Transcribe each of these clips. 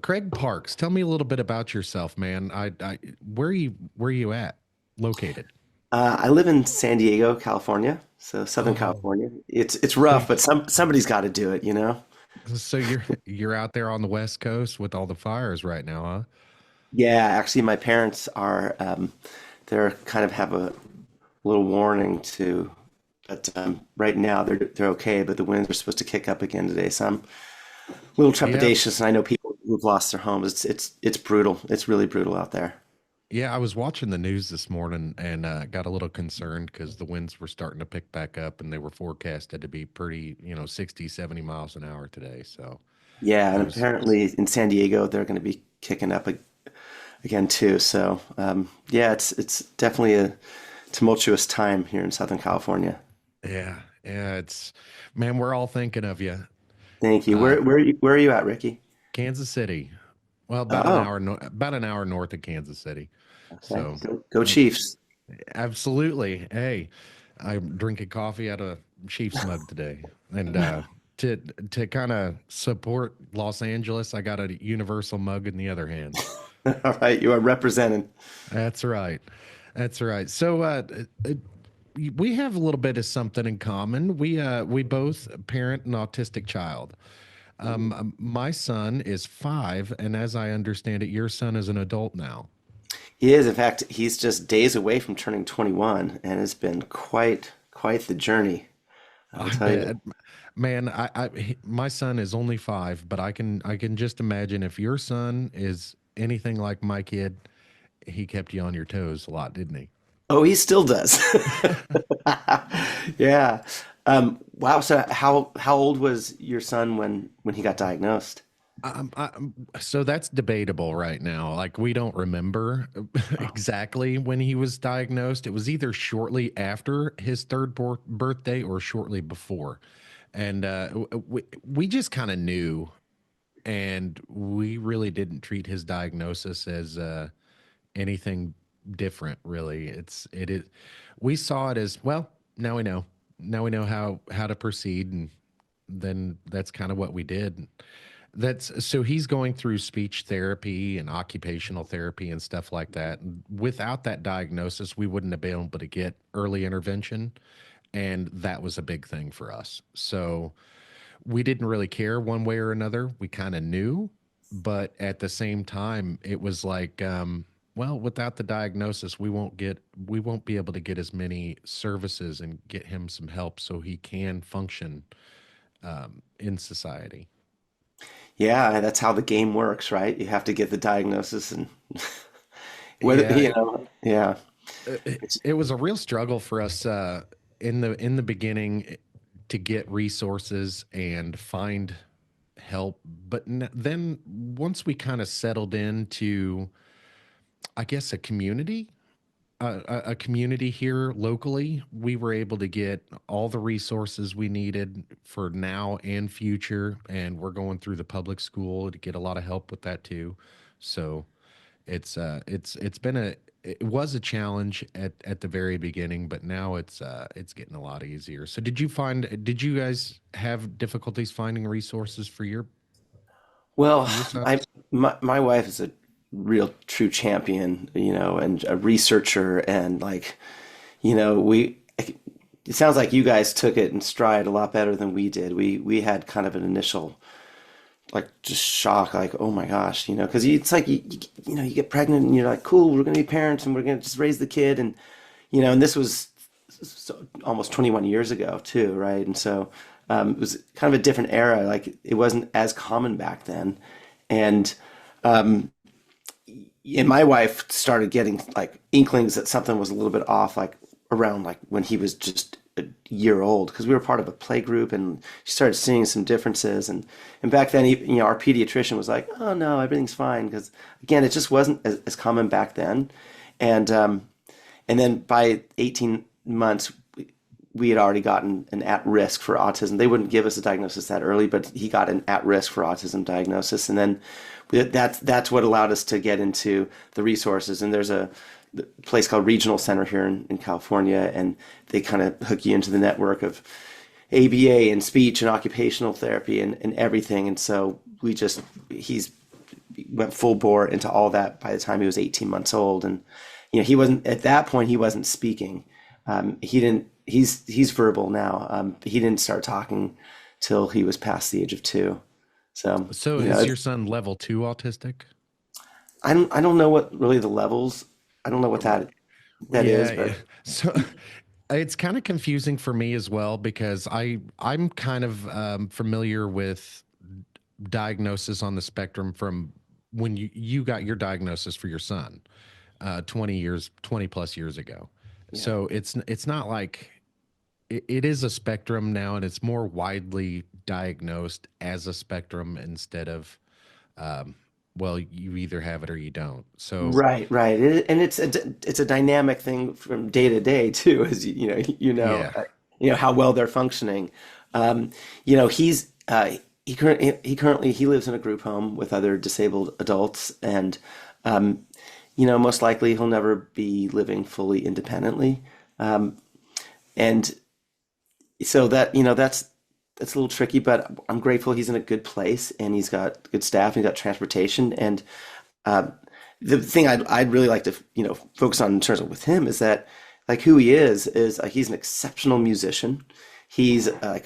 Craig Parks, tell me a little bit about yourself, man. Where you at located? I live in San Diego, California, so Southern Oh, California. It's so rough, but somebody's got to do it, you know? so you're out there on the West Coast with all the fires right now, huh? Yeah, actually, my parents are they're kind of have a little warning to, but right now they're okay, but the winds are supposed to kick up again today, so I'm a little Yeah, trepidatious, and I know people who've lost their homes. It's brutal. It's really brutal out there. yeah. I was watching the news this morning and got a little concerned because the winds were starting to pick back up and they were forecasted to be pretty, 60, 70 miles an hour today. So Yeah, I and was, apparently in San Diego they're going to be kicking up again too. So yeah, it's definitely a tumultuous time here in Southern California. yeah. Man, we're all thinking of you. Thank you. Uh, Where are you at, Ricky? Kansas City. Well, Oh, about an hour north of Kansas City. okay. So, Go uh, Chiefs. absolutely. Hey, I'm drinking coffee out of Chiefs mug today, and to to kind of support Los Angeles, I got a Universal mug in the other hand. All right, you are representing. That's right. That's right. So, we have a little bit of something in common. We both parent an autistic child. My son is 5, and as I understand it, your son is an adult now. He is, in fact, he's just days away from turning 21, and it's been quite the journey, I will I tell you. bet, man. My son is only 5, but I can just imagine if your son is anything like my kid, he kept you on your toes a lot, didn't he? Oh, he still does. Yeah. Wow. So how old was your son when he got diagnosed? So that's debatable right now. Like we don't remember exactly when he was diagnosed. It was either shortly after his third birthday or shortly before, and we just kind of knew, and we really didn't treat his diagnosis as anything different. Really, it is. We saw it as well. Now we know. Now we know how to proceed, and then that's kind of what we did. That's so he's going through speech therapy and occupational therapy and stuff like that. Without that diagnosis, we wouldn't have been able to get early intervention. And that was a big thing for us. So we didn't really care one way or another. We kind of knew, but at the same time, it was like, well, without the diagnosis, we won't be able to get as many services and get him some help so he can function in society. Yeah, that's how the game works, right? You have to get the diagnosis and whether, Yeah, yeah. it, It's, it was a real struggle for us in the beginning to get resources and find help. But then once we kind of settled into, I guess, a community here locally, we were able to get all the resources we needed for now and future. And we're going through the public school to get a lot of help with that too. So it's been a it was a challenge at the very beginning, but now it's getting a lot easier. So did you guys have difficulties finding resources well, for your son? my wife is a real true champion, and a researcher and like, we it sounds like you guys took it in stride a lot better than we did. We had kind of an initial like just shock, like, oh my gosh, because it's like you get pregnant and you're like, cool, we're gonna be parents and we're gonna just raise the kid, and and this was almost 21 years ago too, right? And so it was kind of a different era. Like it wasn't as common back then, and and my wife started getting like inklings that something was a little bit off, like around like when he was just a year old, because we were part of a play group, and she started seeing some differences. And back then, our pediatrician was like, "Oh no, everything's fine," because again, it just wasn't as common back then. And then by 18 months, we had already gotten an at risk for autism. They wouldn't give us a diagnosis that early, but he got an at risk for autism diagnosis. And then that's what allowed us to get into the resources. And there's a place called Regional Center here in California, and they kind of hook you into the network of ABA and speech and occupational therapy and everything. And so he's went full bore into all that by the time he was 18 months old. And, he wasn't at that point, he wasn't speaking. He didn't, he's verbal now. He didn't start talking till he was past the age of 2. So, So is your son level 2 autistic? I don't know what really the levels, I don't know what that is, Yeah, but yeah. So it's kind of confusing for me as well because I'm kind of familiar with diagnosis on the spectrum from when you got your diagnosis for your son 20 plus years ago. yeah. So it's not like it is a spectrum now, and it's more widely diagnosed as a spectrum instead of well, you either have it or you don't. So Right, right. And it's a dynamic thing from day to day too, as yeah. how well they're functioning. Um, he lives in a group home with other disabled adults, and most likely he'll never be living fully independently. And so that's a little tricky, but I'm grateful he's in a good place and he's got good staff and he's got transportation. And uh, the thing I'd really like to focus on in terms of with him is that like who he is he's an exceptional musician. He's a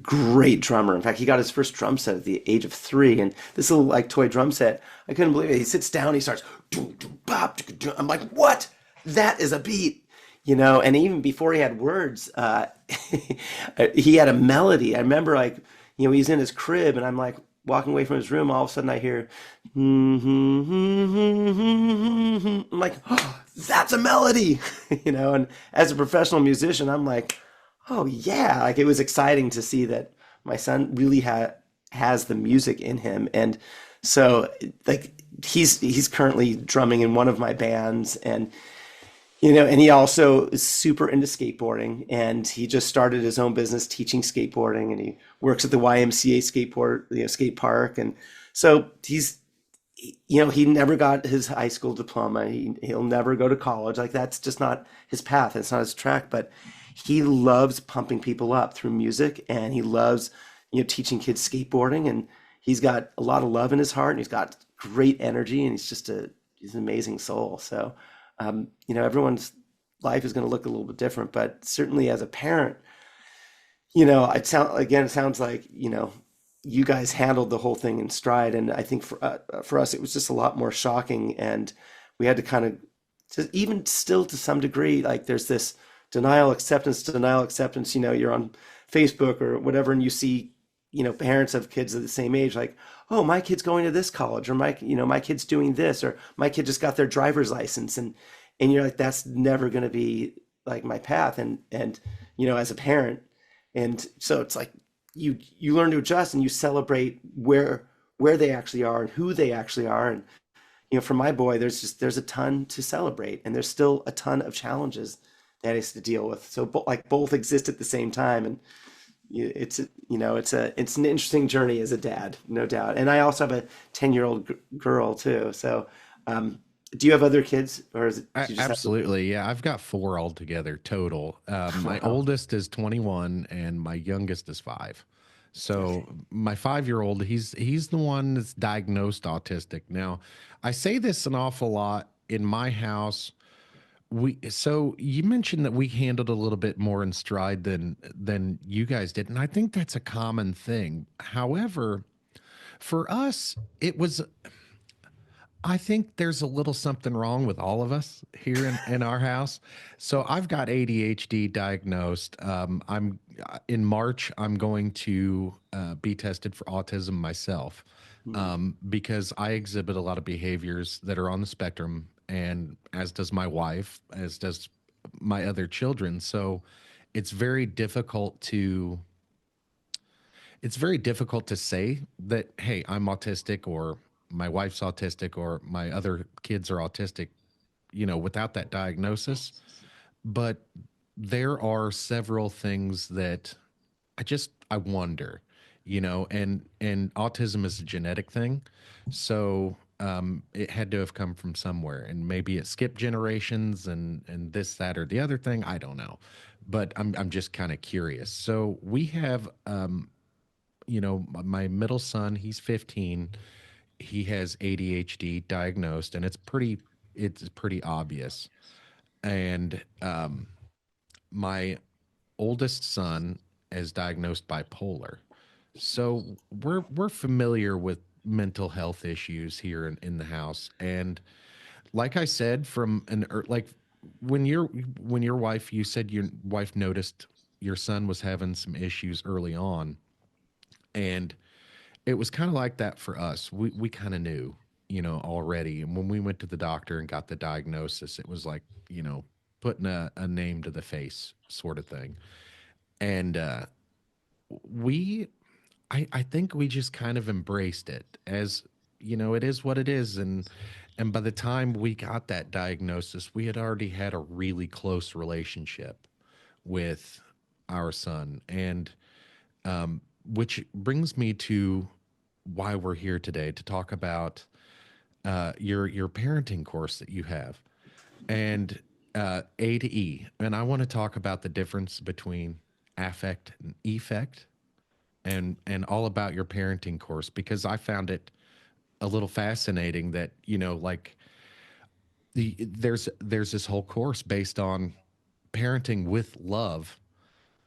great drummer. In fact, he got his first drum set at the age of 3, and this little like toy drum set, I couldn't believe it. He sits down, he starts doo, doo, bop, doo, doo. I'm like, what? That is a beat. And even before he had words, he had a melody. I remember, like, he's in his crib, and I'm like walking away from his room. All of a sudden, I hear, I'm like, oh, that's a melody, And as a professional musician, I'm like, oh yeah, like it was exciting to see that my son really has the music in him, and so like he's currently drumming in one of my bands, and he also is super into skateboarding, and he just started his own business teaching skateboarding, and he works at the YMCA skate park, and so he never got his high school diploma. He'll never go to college. Like that's just not his path. It's not his track, but he loves pumping people up through music, and he loves, teaching kids skateboarding, and he's got a lot of love in his heart, and he's got great energy, and he's an amazing soul. So, everyone's life is going to look a little bit different, but certainly as a parent, it sounds like, you guys handled the whole thing in stride. And I think for us, it was just a lot more shocking. And we had to kind of, just even still to some degree, like there's this denial, acceptance, you're on Facebook or whatever, and you see, parents of kids of the same age, like, oh, my kid's going to this college, or my kid's doing this, or my kid just got their driver's license. And you're like, that's never going to be like my path. And, as a parent. And so it's like, you learn to adjust and you celebrate where they actually are and who they actually are. And, for my boy, there's a ton to celebrate, and there's still a ton of challenges that he has to deal with. So both exist at the same time. And it's an interesting journey as a dad, no doubt. And I also have a 10-year-old girl too. So, do you have other kids, or do you just have the Absolutely. Yeah, I've got 4 altogether total. My Wow. oldest is 21 and my youngest is 5. So my 5-year-old, he's the one that's diagnosed autistic. Now, I say this an awful lot in my house. So you mentioned that we handled a little bit more in stride than you guys did, and I think that's a common thing. However, for us, it was I think there's a little something wrong with all of us here in our house. So I've got ADHD diagnosed. I'm in March. I'm going to be tested for autism myself Hmm. because I exhibit a lot of behaviors that are on the spectrum, and as does my wife, as does my other children. So it's very difficult to it's very difficult to say that, hey, I'm autistic or my wife's autistic or my other kids are autistic, without that diagnosis. But there are several things that I wonder, and autism is a genetic thing. So it had to have come from somewhere, and maybe it skipped generations and this, that, or the other thing. I don't know. But I'm just kind of curious. So we have my middle son, he's 15. he has ADHD diagnosed, and it's pretty obvious. And my oldest son is diagnosed bipolar. So we're familiar with mental health issues here in the house. And like I said, like when your wife, you said your wife noticed your son was having some issues early on, and it was kind of like that for us. We kind of knew, already. And when we went to the doctor and got the diagnosis, it was like, putting a name to the face sort of thing. And we I think we just kind of embraced it as, it is what it is. And by the time we got that diagnosis, we had already had a really close relationship with our son. And which brings me to why we're here today to talk about your parenting course that you have, and A to E. And I want to talk about the difference between affect and effect, and all about your parenting course, because I found it a little fascinating that, like, there's this whole course based on parenting with love.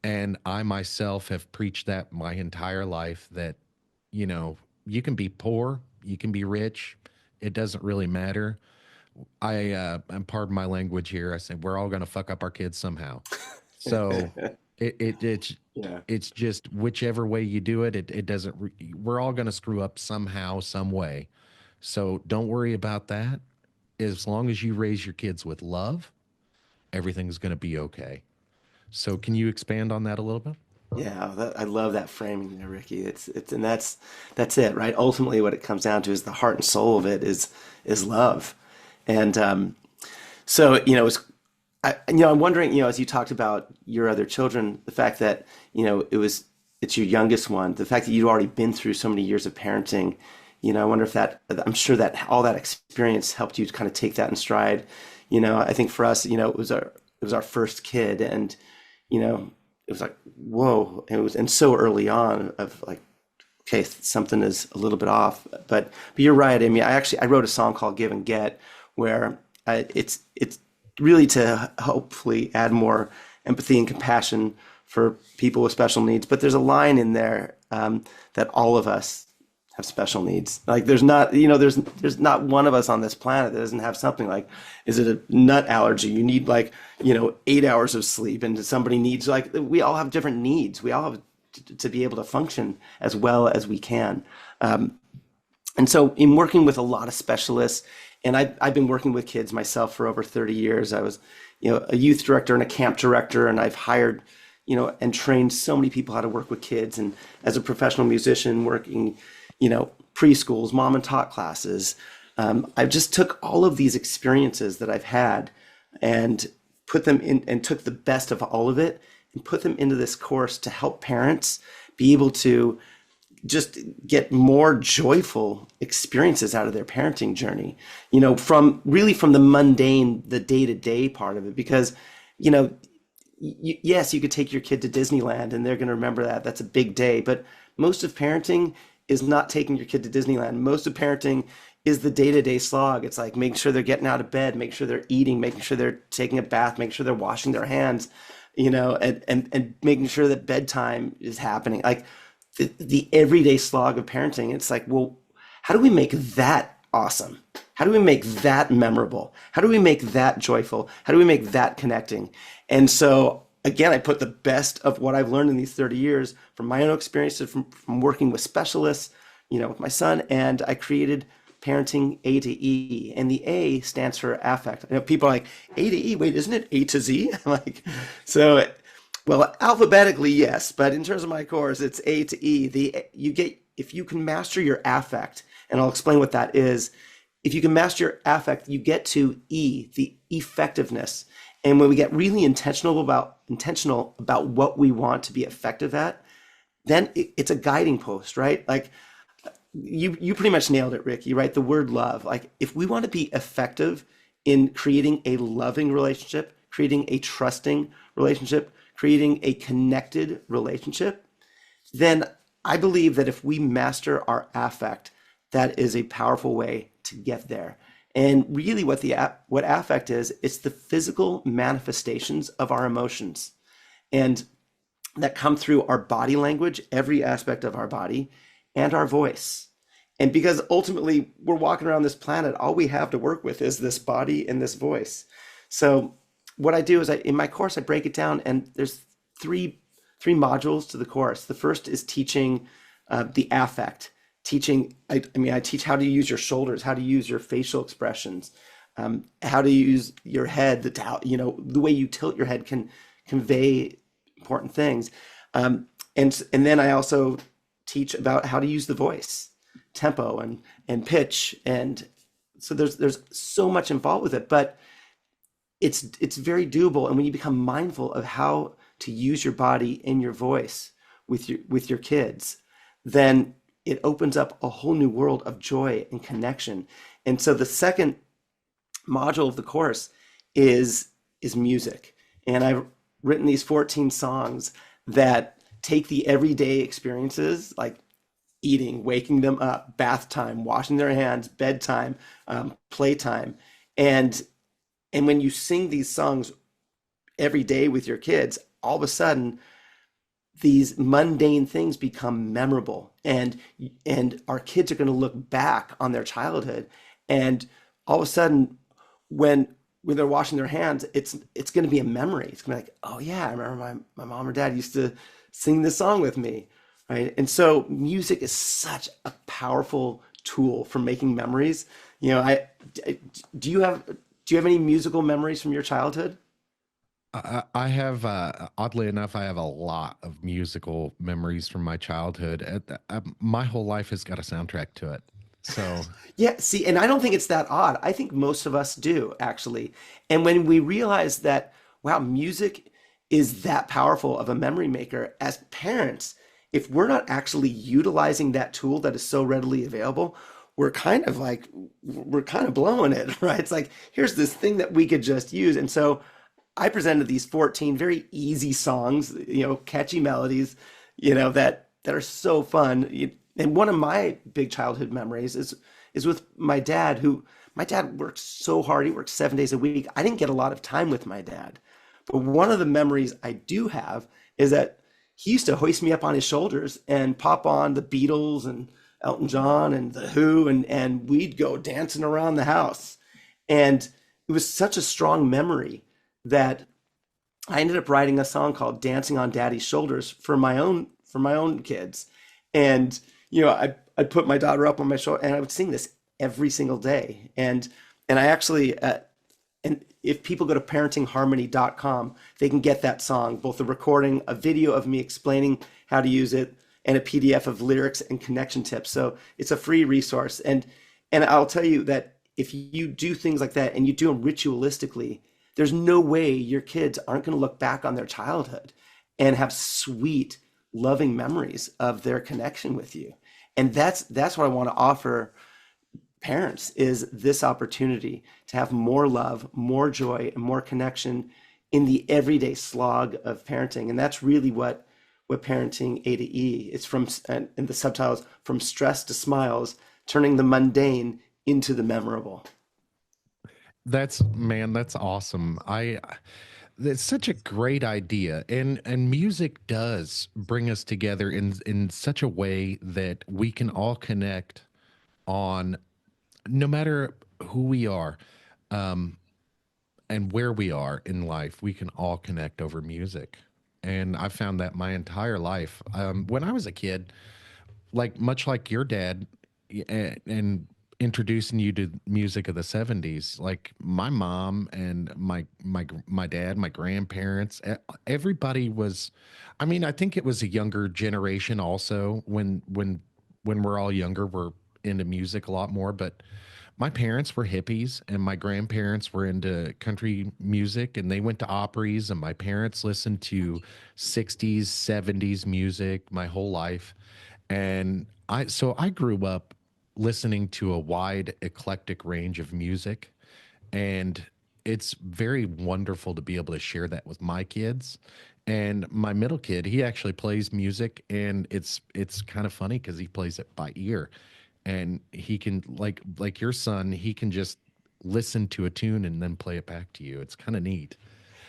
And I myself have preached that my entire life, that, you can be poor, you can be rich, it doesn't really matter. I'm, pardon my language here, I said we're all going to fuck up our kids somehow. So it, it it's Yeah. it's just whichever way you do it, it doesn't we're all going to screw up somehow, some way. So don't worry about that. As long as you raise your kids with love, everything's going to be okay. So can you expand on that a little bit? Yeah, I love that framing there, Ricky. It's and that's it, right? Ultimately, what it comes down to is the heart and soul of it is love, and so I'm wondering, as you talked about your other children, the fact that it's your youngest one, the fact that you'd already been through so many years of parenting, I wonder if that, I'm sure that all that experience helped you to kind of take that in stride. I think for us, it was our first kid, and it was like, whoa. It was, and so early on of like, okay, something is a little bit off. But you're right. I mean, I wrote a song called Give and Get, where it's really to hopefully add more empathy and compassion for people with special needs. But there's a line in there, that all of us have special needs. Like there's not one of us on this planet that doesn't have something. Like, is it a nut allergy? You need, like, 8 hours of sleep, and somebody needs, like, we all have different needs. We all have to be able to function as well as we can. And so in working with a lot of specialists, and I've been working with kids myself for over 30 years. I was, a youth director and a camp director, and I've hired, and trained so many people how to work with kids. And as a professional musician working, preschools, mom and tot classes, I just took all of these experiences that I've had and put them in, and took the best of all of it and put them into this course to help parents be able to just get more joyful experiences out of their parenting journey, from the mundane, the day-to-day part of it. Because, yes, you could take your kid to Disneyland and they're going to remember that. That's a big day. But most of parenting is not taking your kid to Disneyland. Most of parenting is the day-to-day slog. It's like making sure they're getting out of bed, making sure they're eating, making sure they're taking a bath, making sure they're washing their hands, and making sure that bedtime is happening. Like, the everyday slog of parenting. It's like, well, how do we make that awesome? How do we make that memorable? How do we make that joyful? How do we make that connecting? And so, again, I put the best of what I've learned in these 30 years from my own experiences, from working with specialists, with my son, and I created Parenting A to E. And the A stands for affect. People are like, A to E, wait, isn't it A to Z? I'm like, so, well, alphabetically, yes, but in terms of my course, it's A to E. If you can master your affect, and I'll explain what that is. If you can master your affect, you get to E, the effectiveness. And when we get really intentional about what we want to be effective at, then it's a guiding post, right? Like, you pretty much nailed it, Rick. You write the word love. Like, if we want to be effective in creating a loving relationship, creating a trusting relationship, creating a connected relationship, then I believe that if we master our affect, that is a powerful way to get there. And really what affect is, it's the physical manifestations of our emotions. And that come through our body language, every aspect of our body, and our voice. And because ultimately we're walking around this planet, all we have to work with is this body and this voice. So what I do is in my course, I break it down, and there's three three modules to the course. The first is teaching the affect, teaching, I teach how to use your shoulders, how to use your facial expressions, how to use your head, the way you tilt your head can convey important things. And then I also teach about how to use the voice, tempo and pitch. And so there's so much involved with it, but it's very doable. And when you become mindful of how to use your body and your voice with your kids, then it opens up a whole new world of joy and connection. And so the second module of the course is music. And I've written these 14 songs that take the everyday experiences, like eating, waking them up, bath time, washing their hands, bedtime, playtime. And when you sing these songs every day with your kids, all of a sudden these mundane things become memorable, and our kids are going to look back on their childhood, and all of a sudden when they're washing their hands, it's going to be a memory. It's going to be like, oh yeah, I remember my mom or dad used to sing this song with me, right? And so music is such a powerful tool for making memories. Do you have any musical memories from your childhood? I have, oddly enough, I have a lot of musical memories from my childhood. My whole life has got a soundtrack to it. So, Yeah, see, and I don't think it's that odd. I think most of us do, actually. And when we realize that, wow, music is that powerful of a memory maker, as parents, if we're not actually utilizing that tool that is so readily available, we're kind of blowing it, right? It's like, here's this thing that we could just use. And so I presented these 14 very easy songs, catchy melodies, that are so fun. And one of my big childhood memories is with my dad, who my dad worked so hard. He worked 7 days a week. I didn't get a lot of time with my dad. But one of the memories I do have is that he used to hoist me up on his shoulders and pop on the Beatles and Elton John and the Who, and we'd go dancing around the house. And it was such a strong memory that I ended up writing a song called "Dancing on Daddy's Shoulders" for my own kids. And I'd put my daughter up on my shoulder, and I would sing this every single day. And I actually and if people go to parentingharmony.com, they can get that song, both the recording, a video of me explaining how to use it, and a PDF of lyrics and connection tips. So it's a free resource. And I'll tell you that if you do things like that and you do them ritualistically, there's no way your kids aren't going to look back on their childhood and have sweet, loving memories of their connection with you. And that's what I want to offer parents, is this opportunity to have more love, more joy, and more connection in the everyday slog of parenting. And that's really what parenting A to E. It's from, and the subtitles, from stress to smiles, turning the mundane into the memorable. that's awesome. It's such a great idea, and music does bring us together in such a way that we can all connect on, no matter who we are, um, and where we are in life, we can all connect over music. And I found that my entire life. When I was a kid, like much like your dad, and introducing you to music of the 70s, like my mom and my dad, my grandparents, everybody was, I mean, I think it was a younger generation also. When we're all younger, we're into music a lot more, but my parents were hippies and my grandparents were into country music, and they went to Opry's, and my parents listened to 60s, 70s music my whole life. And I grew up listening to a wide eclectic range of music, and it's very wonderful to be able to share that with my kids. And my middle kid, he actually plays music, and it's kind of funny because he plays it by ear. and he can like your son, he can just listen to a tune and then play it back to you. It's kind of neat.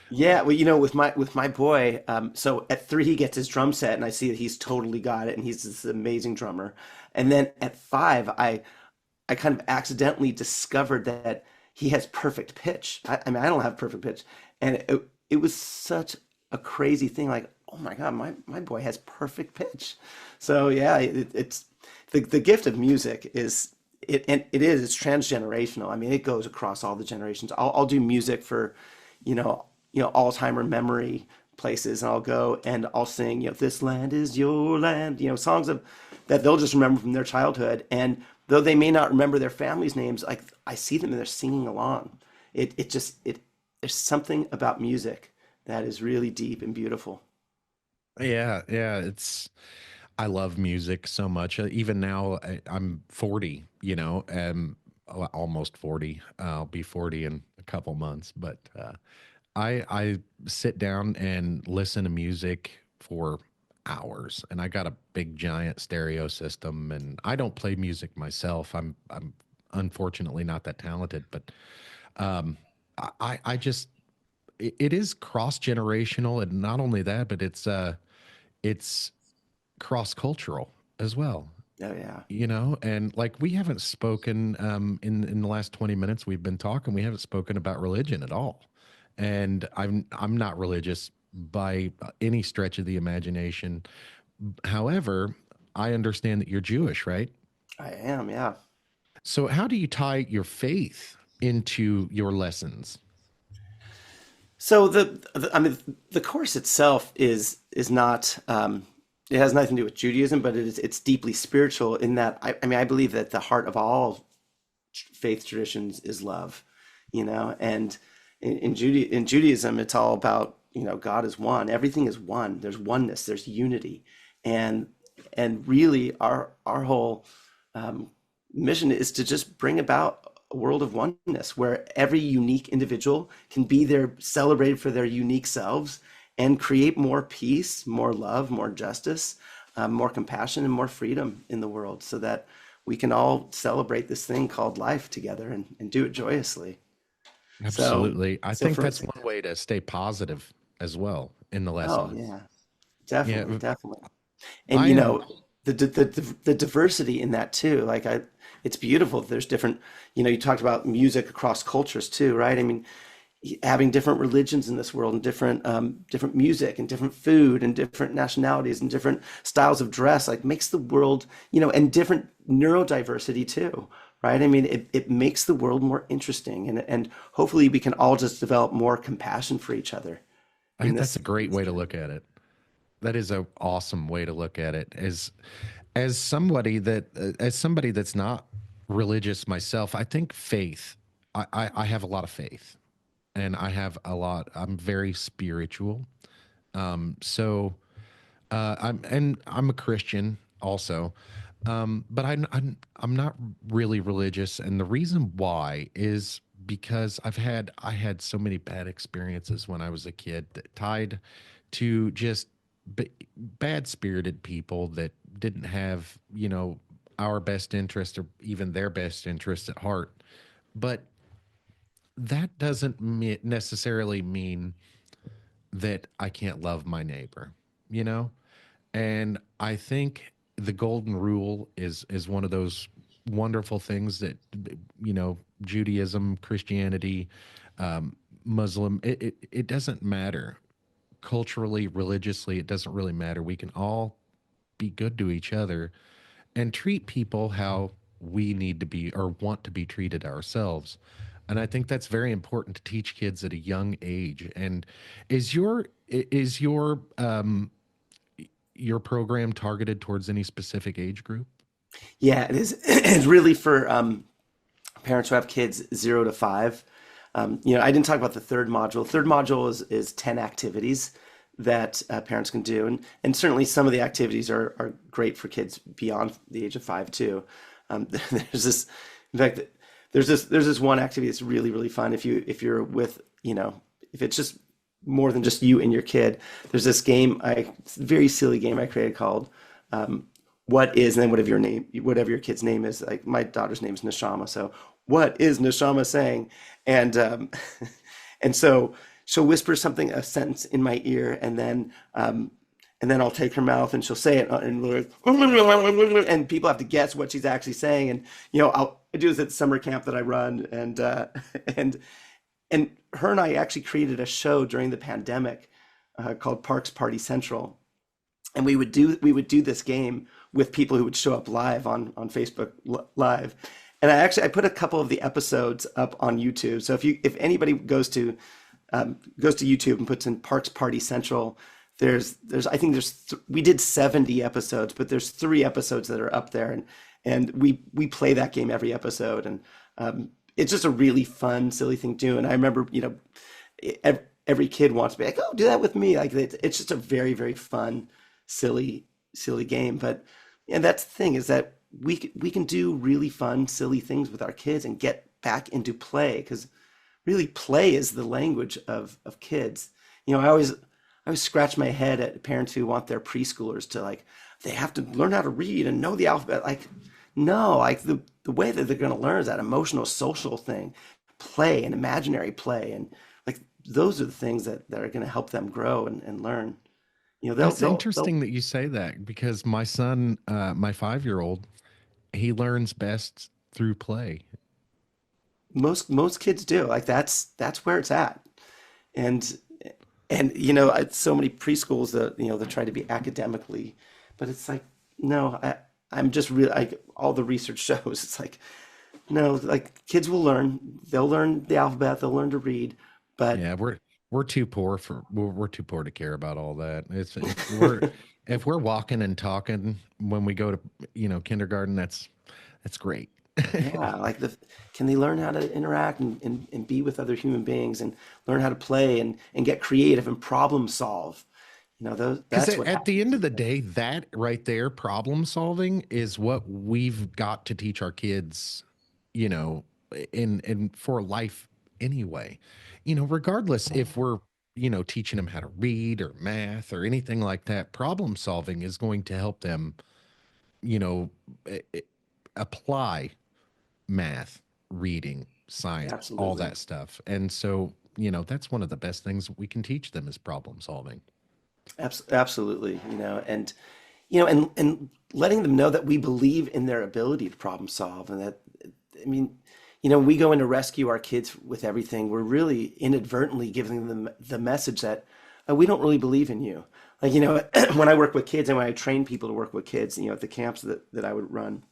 Yeah, well, with my boy, so at 3 he gets his drum set, and I see that he's totally got it, and he's this amazing drummer. And then at 5, I kind of accidentally discovered that he has perfect pitch. I mean, I don't have perfect pitch, and it was such a crazy thing. Like, oh my God, my boy has perfect pitch. So yeah, it's the gift of music is it, and it's transgenerational. I mean, it goes across all the generations. I'll do music for, Alzheimer memory places, and I'll go and I'll sing, "This land is your land," songs of that they'll just remember from their childhood. And though they may not remember their families' names, like I see them and they're singing along. There's something about music that is really deep and beautiful. Yeah, yeah, I love music so much. Even now, I'm 40, almost 40. I'll be 40 in a couple months, but I sit down and listen to music for hours, and I got a big giant stereo system, and I don't play music myself. I'm unfortunately not that talented, but um, I just it is cross generational, and not only that, but it's cross cultural as well. Oh yeah. And like we haven't spoken in the last 20 minutes we've been talking, we haven't spoken about religion at all. And I'm not religious by any stretch of the imagination. However, I understand that you're Jewish, right? I am, yeah. So how do you tie your faith into your lessons? So I mean, the course itself is not it has nothing to do with Judaism, but it's deeply spiritual in that I mean I believe that the heart of all faith traditions is love, and in Judaism it's all about, God is one, everything is one, there's oneness, there's unity, and really our whole mission is to just bring about a world of oneness where every unique individual can be there, celebrated for their unique selves, and create more peace, more love, more justice, more compassion, and more freedom in the world so that we can all celebrate this thing called life together and do it joyously. So, Absolutely. I so think for that's instance, one way to stay positive as well in the oh lessons. yeah, Yeah, definitely, definitely. And I the diversity in that too, like it's beautiful. There's different, you talked about music across cultures too, right? I mean, having different religions in this world and different music and different food and different nationalities and different styles of dress, like makes the world, and different neurodiversity too, right? I mean, it makes the world more interesting, and hopefully we can all just develop more compassion for each other in that's this a great in this way to journey. look at it. That is a awesome way to look at it. As somebody that's not religious myself, I think faith. I have a lot of faith, and I have a lot. I'm very spiritual. So I'm a Christian also, but I'm not really religious, and the reason why is because I had so many bad experiences when I was a kid that tied to just b- bad spirited people that didn't have our best interest or even their best interest at heart. But that doesn't necessarily mean that I can't love my neighbor, you know? And I think the golden rule is one of those wonderful things that Judaism, Christianity, Muslim, it doesn't matter culturally, religiously, it doesn't really matter. We can all be good to each other and treat people how we need to be or want to be treated ourselves. And I think that's very important to teach kids at a young age. And is your program targeted towards any specific age group? Yeah, it is. It's really for parents who have kids 0 to 5. I didn't talk about the third module. Third module is 10 activities that parents can do. And certainly some of the activities are great for kids beyond the age of 5 too. There's this, in fact, there's this one activity that's really, really fun if you're with, if it's just more than just you and your kid. There's this game, it's a very silly game I created called what is, and then whatever your kid's name is. Like my daughter's name is Neshama, so what is Neshama saying? And and so she'll whisper something, a sentence in my ear, and then I'll take her mouth and she'll say it, and people have to guess what she's actually saying. And I do this at summer camp that I run, and and her and I actually created a show during the pandemic called Parks Party Central, and we would do this game with people who would show up live on Facebook Live. And I put a couple of the episodes up on YouTube. So if anybody goes to YouTube and puts in Parks Party Central, there's I think we did 70 episodes, but there's 3 episodes that are up there, and we play that game every episode. And it's just a really fun, silly thing to do. And I remember, every kid wants to be like, oh, do that with me. Like it's just a very, very fun, silly game. But and that's the thing, is that we can do really fun, silly things with our kids and get back into play, because really play is the language of kids. I always scratch my head at parents who want their preschoolers to, like, they have to learn how to read and know the alphabet. Like, no, like the way that they're going to learn is that emotional, social thing, play and imaginary play. And like, those are the things that are going to help them grow and learn. That's They'll interesting that you say that, because my son, my 5-year-old, he learns best through play. most kids do. Like that's where it's at. And so many preschools that they try to be academically, but it's like, no, I'm just really, like, all the research shows it's like, no, like, kids will learn, they'll learn the alphabet, they'll learn to read, but Yeah, we're too poor we're too poor to care about all that. It's we're if we're walking and talking when we go to kindergarten, that's great. yeah, like, can they learn how to interact and be with other human beings, and learn how to play and get creative and problem solve. Because That's what at the end happens. of the day, that right there, problem solving, is what we've got to teach our kids, you know, in for life anyway. Regardless if we're, teaching them how to read or math or anything like that, problem solving is going to help them, you know, apply math, reading, science, all Absolutely. that stuff. And so, that's one of the best things we can teach them is problem solving. Absolutely, and letting them know that we believe in their ability to problem solve, and that, I mean, we go in to rescue our kids with everything. We're really inadvertently giving them the message that we don't really believe in you. Like, when I work with kids and when I train people to work with kids, at the camps that I would run,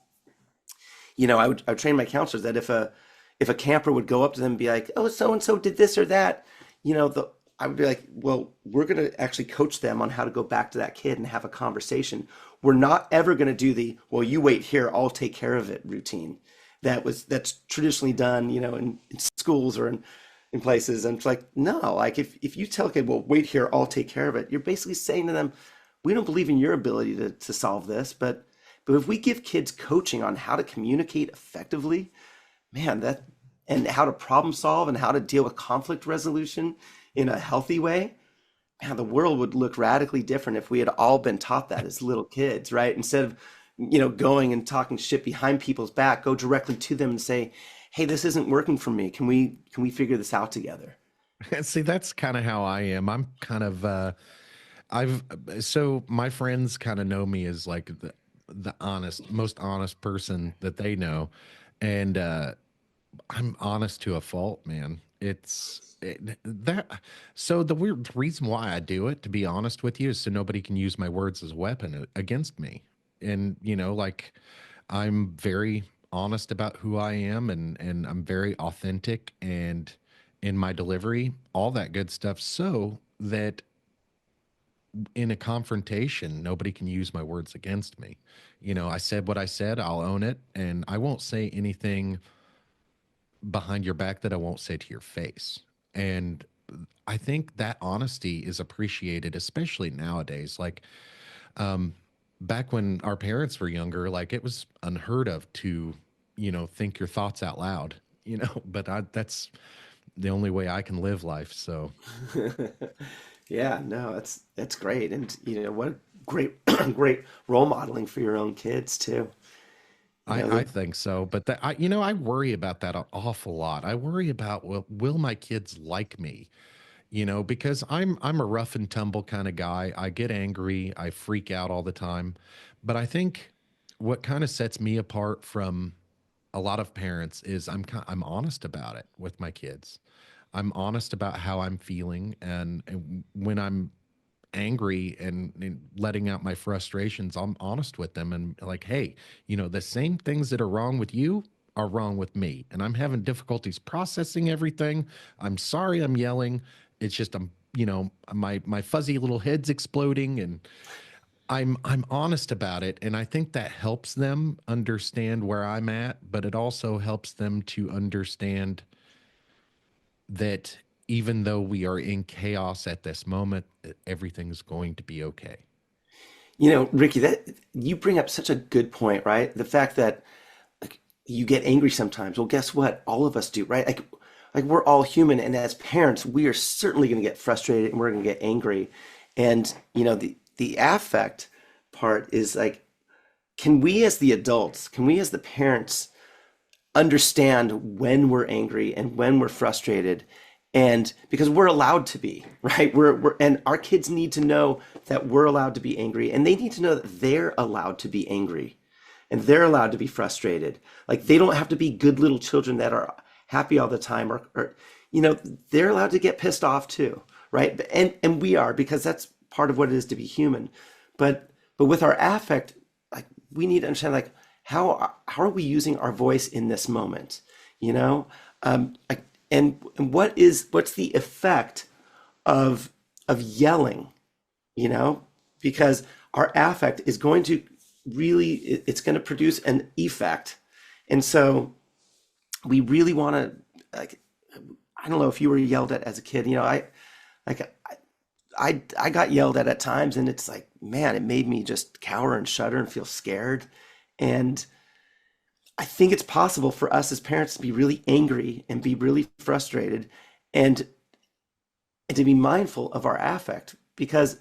I would train my counselors that if a camper would go up to them and be like, "Oh, so and so did this or that," I would be like, "Well, we're going to actually coach them on how to go back to that kid and have a conversation. We're not ever going to do the, well, you wait here, I'll take care of it routine. That's traditionally done, in schools or in places." And it's like, no, like, if you tell a kid, well, wait here, I'll take care of it, you're basically saying to them, we don't believe in your ability to solve this, but if we give kids coaching on how to communicate effectively, man, and how to problem solve and how to deal with conflict resolution in a healthy way, man, the world would look radically different if we had all been taught that as little kids, right? Instead of, going and talking shit behind people's back, go directly to them and say, "Hey, this isn't working for me. Can we figure this out together?" See, that's kind of how I am. I'm kind of I've so my friends kind of know me as like the most honest person that they know, and I'm honest to a fault, man. That so the weird reason why I do it, to be honest with you, is so nobody can use my words as a weapon against me. And like, I'm very honest about who I am, and I'm very authentic and in my delivery, all that good stuff, so that in a confrontation, nobody can use my words against me. I said what I said, I'll own it, and I won't say anything behind your back that I won't say to your face. And I think that honesty is appreciated, especially nowadays. Like, back when our parents were younger, like, it was unheard of to, think your thoughts out loud, but that's the only way I can live life. So, Yeah, no, that's great. And great great role modeling for your own kids too. You know, I think so, but that I, I worry about that an awful lot. I worry about, will my kids like me? Because I'm a rough and tumble kind of guy. I get angry, I freak out all the time. But I think what kind of sets me apart from a lot of parents is I'm honest about it with my kids. I'm honest about how I'm feeling, and when I'm angry and letting out my frustrations, I'm honest with them and like, hey, the same things that are wrong with you are wrong with me, and I'm having difficulties processing everything. I'm sorry I'm yelling. It's just my fuzzy little head's exploding, and I'm honest about it, and I think that helps them understand where I'm at, but it also helps them to understand that even though we are in chaos at this moment, everything's going to be okay. Ricky, that you bring up such a good point, right? The fact that like you get angry sometimes. Well, guess what? All of us do, right? Like we're all human, and as parents, we are certainly going to get frustrated and we're going to get angry. And the affect part is like, can we as the adults, can we as the parents understand when we're angry and when we're frustrated, and because we're allowed to be, right? We're and our kids need to know that we're allowed to be angry, and they need to know that they're allowed to be angry and they're allowed to be frustrated. Like they don't have to be good little children that are happy all the time, or they're allowed to get pissed off too, right? And we are, because that's part of what it is to be human. But with our affect, like we need to understand, like how are we using our voice in this moment, you know? Like, and what's the effect of yelling, you know? Because our affect is going to really, it's going to produce an effect. And so we really want to, like, I don't know if you were yelled at as a kid. Like I got yelled at times, and it's like, man, it made me just cower and shudder and feel scared. And I think it's possible for us as parents to be really angry and be really frustrated, and to be mindful of our affect, because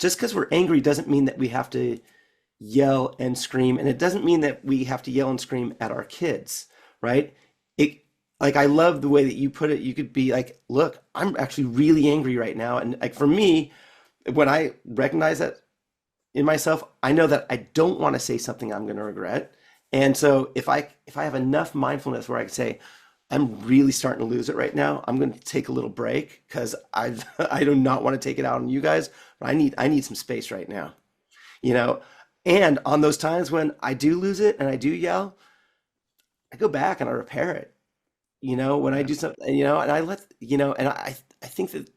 just because we're angry doesn't mean that we have to yell and scream, and it doesn't mean that we have to yell and scream at our kids, right? It Like, I love the way that you put it. You could be like, look, I'm actually really angry right now, and like for me, when I recognize that in myself, I know that I don't want to say something I'm going to regret. And so if I have enough mindfulness where I can say, I'm really starting to lose it right now, I'm going to take a little break because I I do not want to take it out on you guys, but I need some space right now, you know. And on those times when I do lose it and I do yell, I go back and I repair it. When I Yeah. do something, and I let, and I think that,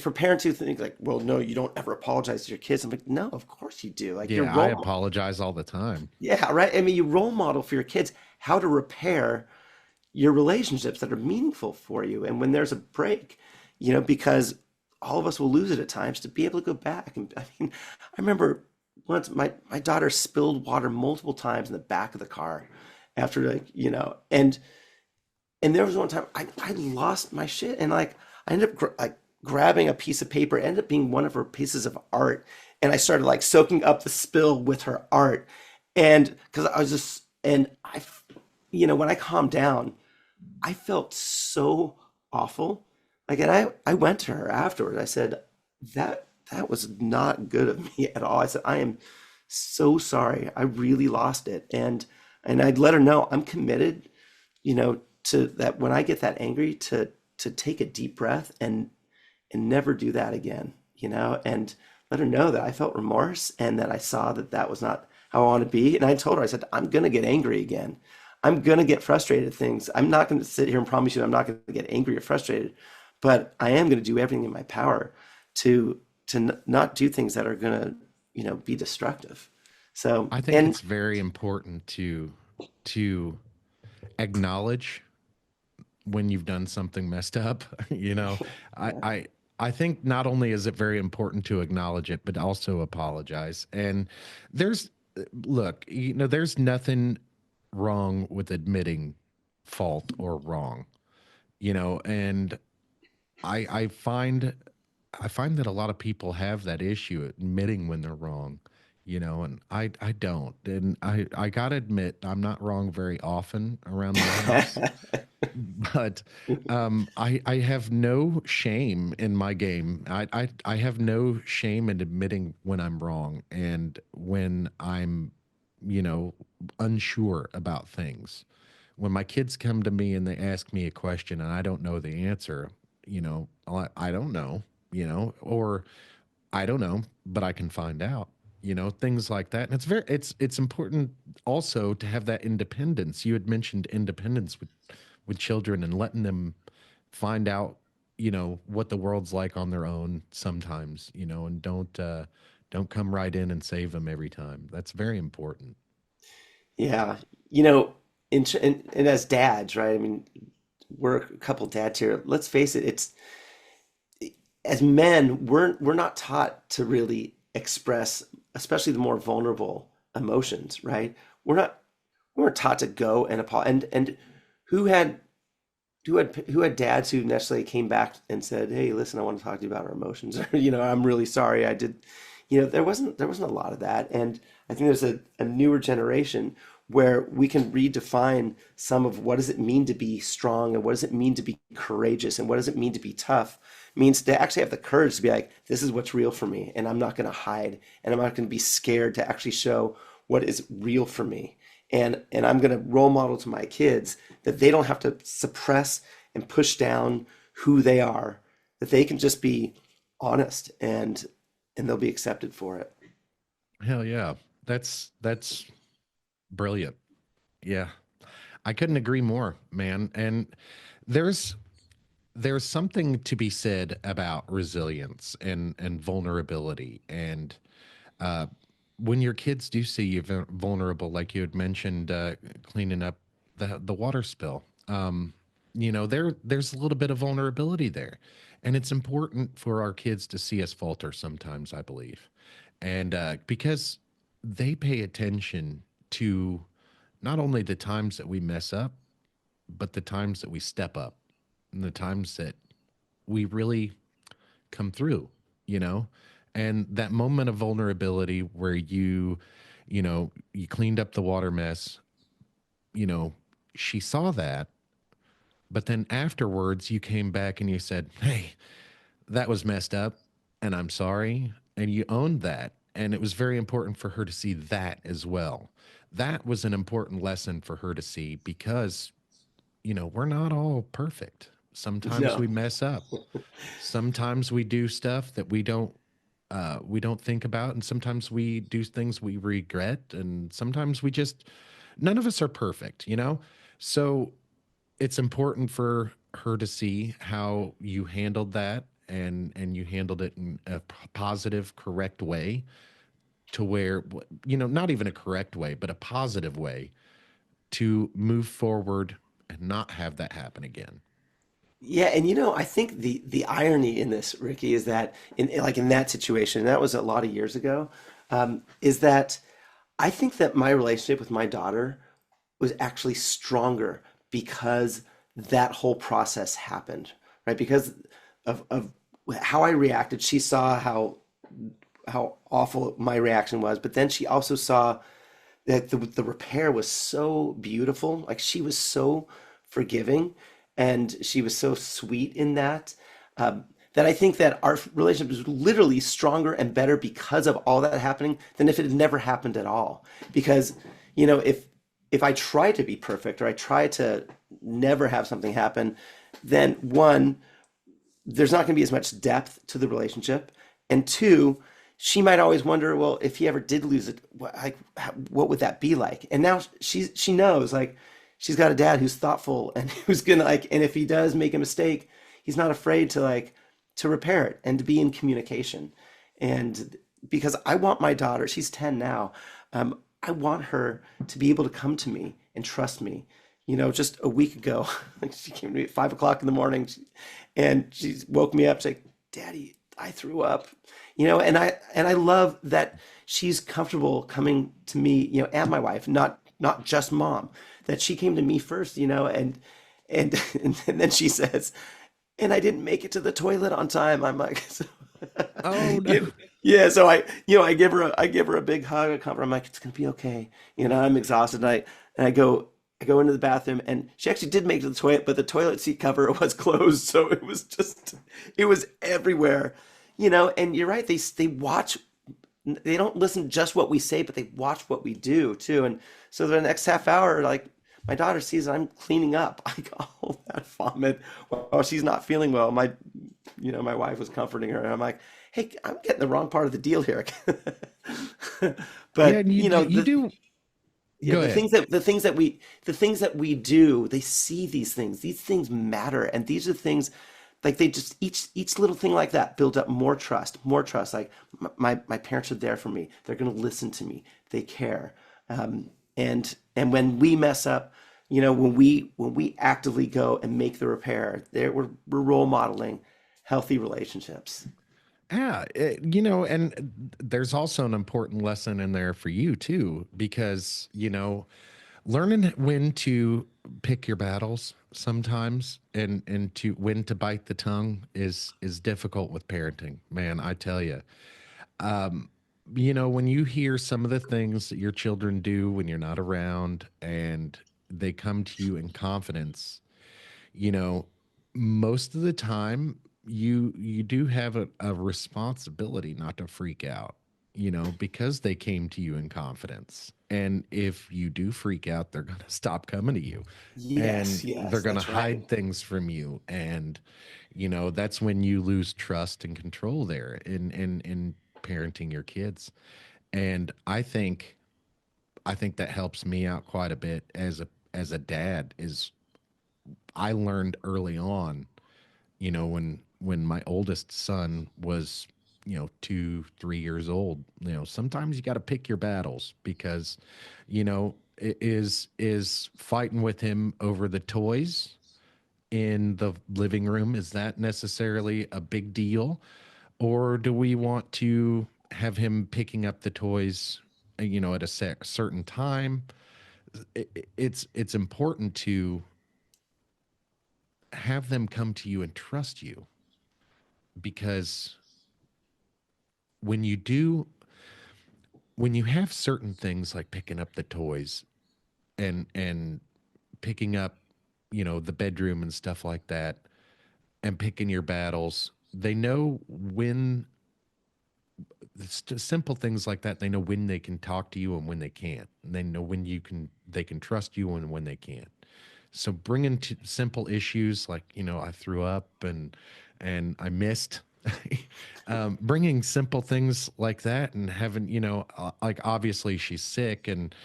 for parents who think like, well, no, you don't ever apologize to your kids. I'm like, no, of course you do. Like, Yeah, I apologize all the time. yeah, right. I mean, you role model for your kids how to repair your relationships that are meaningful for you. And when there's a break, because all of us will lose it at times, to be able to go back. And I mean, I remember once my daughter spilled water multiple times in the back of the car after, like, and there was one time I lost my shit, and like I ended up like grabbing a piece of paper. It ended up being one of her pieces of art, and I started like soaking up the spill with her art, and because I was just, and when I calmed down, I felt so awful. Like, and I went to her afterwards. I said, that was not good of me at all. I said, I am so sorry. I really lost it. And I'd let her know I'm committed, to that, when I get that angry, to take a deep breath and never do that again, and let her know that I felt remorse and that I saw that that was not how I want to be. And I told her, I said, I'm going to get angry again. I'm going to get frustrated at things. I'm not going to sit here and promise you I'm not going to get angry or frustrated, but I am going to do everything in my power to not do things that are going to, be destructive. So, I think and it's very important to acknowledge when you've done something messed up. I I I think not only is it very important to acknowledge it, but also apologize. And there's look, there's nothing wrong with admitting fault or wrong. And I find I find that a lot of people have that issue admitting when they're wrong, and I don't. And I gotta admit, I'm not wrong very often around my house, but I have no shame in my game. I have no shame in admitting when I'm wrong and when I'm, you know, unsure about things. When my kids come to me and they ask me a question and I don't know the answer, I don't know, or I don't know, but I can find out. Things like that. And it's important also to have that independence. You had mentioned independence with children and letting them find out, what the world's like on their own sometimes, and don't come right in and save them every time. That's very important. Yeah, you know, and as dads, right? I mean, we're a couple dads here. Let's face it, it's as men, we're not taught to really express, especially the more vulnerable emotions, right? We're not we weren't taught to go and apologize. And who had who had dads who necessarily came back and said, "Hey, listen, I want to talk to you about our emotions," or "I'm really sorry, I did." There wasn't a lot of that, and I think there's a newer generation where we can redefine some of what does it mean to be strong and what does it mean to be courageous and what does it mean to be tough. It means to actually have the courage to be like, this is what's real for me, and I'm not going to hide, and I'm not going to be scared to actually show what is real for me. And I'm going to role model to my kids that they don't have to suppress and push down who they are, that they can just be honest and they'll be accepted for it. Hell yeah. That's brilliant. Yeah. I couldn't agree more, man. And there's there's something to be said about resilience and vulnerability. And uh, when your kids do see you vulnerable, like you had mentioned, cleaning up the water spill, there's a little bit of vulnerability there, and it's important for our kids to see us falter sometimes. I believe, and because they pay attention to not only the times that we mess up, but the times that we step up and the times that we really come through, you know? And that moment of vulnerability where you cleaned up the water mess, you know, she saw that, but then afterwards you came back and you said, "Hey, that was messed up and I'm sorry." And you owned that. And it was very important for her to see that as well. That was an important lesson for her to see because, we're not all perfect. Sometimes No. we mess up. Sometimes we do stuff that we don't think about, and sometimes we do things we regret, and sometimes we just none of us are perfect, So it's important for her to see how you handled that and you handled it in a positive, correct way to where not even a correct way, but a positive way to move forward and not have that happen again. Yeah, and I think the irony in this, Ricky, is that in that situation, and that was a lot of years ago, is that I think that my relationship with my daughter was actually stronger because that whole process happened, right? Because of how I reacted. She saw how awful my reaction was, but then she also saw that the repair was so beautiful. Like she was so forgiving and she was so sweet in that. That I think that our relationship is literally stronger and better because of all that happening than if it had never happened at all. Because, if I try to be perfect or I try to never have something happen, then one, there's not going to be as much depth to the relationship. And two, she might always wonder, well, if he ever did lose it, what would that be like? And now she knows, like, she's got a dad who's thoughtful and who's gonna and if he does make a mistake, he's not afraid to repair it and to be in communication. And because I want my daughter, she's 10 now, I want her to be able to come to me and trust me. Just a week ago, like she came to me at 5 o'clock in the morning, and she woke me up. She's like, "Daddy, I threw up." And I love that she's comfortable coming to me, and my wife, not just mom, that she came to me first, and and then she says, "And I didn't make it to the toilet on time." I'm like, so, Oh no. Yeah, yeah. So I give her a big hug, a comfort. I'm like, it's gonna be okay. I'm exhausted. I go into the bathroom, and she actually did make it to the toilet, but the toilet seat cover was closed, so it was everywhere. And you're right. They watch. They don't listen just what we say, but they watch what we do too. And so the next half hour, like my daughter sees I'm cleaning up, like all that vomit while she's not feeling well. My wife was comforting her, and I'm like, "Hey, I'm getting the wrong part of the deal here." Yeah, But and you do yeah, go ahead. the things that we do, they see these things. These things matter, and these are things like they just each little thing like that builds up more trust, more trust. Like my parents are there for me. They're going to listen to me. They care. And when we mess up, when we actively go and make the repair, we're role modeling healthy relationships. Yeah, and there's also an important lesson in there for you too, because learning when to pick your battles sometimes and to when to bite the tongue is difficult with parenting, man. I tell you, when you hear some of the things that your children do when you're not around and they come to you in confidence, you know, most of the time you do have a responsibility not to freak out, because they came to you in confidence. And if you do freak out, they're going to stop coming to you Yes, and they're yes, going to that's right. hide things from you. And, that's when you lose trust and control there in parenting your kids. And I think that helps me out quite a bit as a dad is I learned early on, when my oldest son was, 2, 3 years old, sometimes you got to pick your battles because, is fighting with him over the toys in the living room, is that necessarily a big deal? Or do we want to have him picking up the toys, at a certain time? It's important to have them come to you and trust you because when you do when you have certain things like picking up the toys and picking up the bedroom and stuff like that and picking your battles, they know when simple things like that, they know when they can talk to you and when they can't, and they know when they can trust you and when they can't. So bringing to simple issues like, I threw up and I missed, bringing simple things like that and having, like obviously she's sick and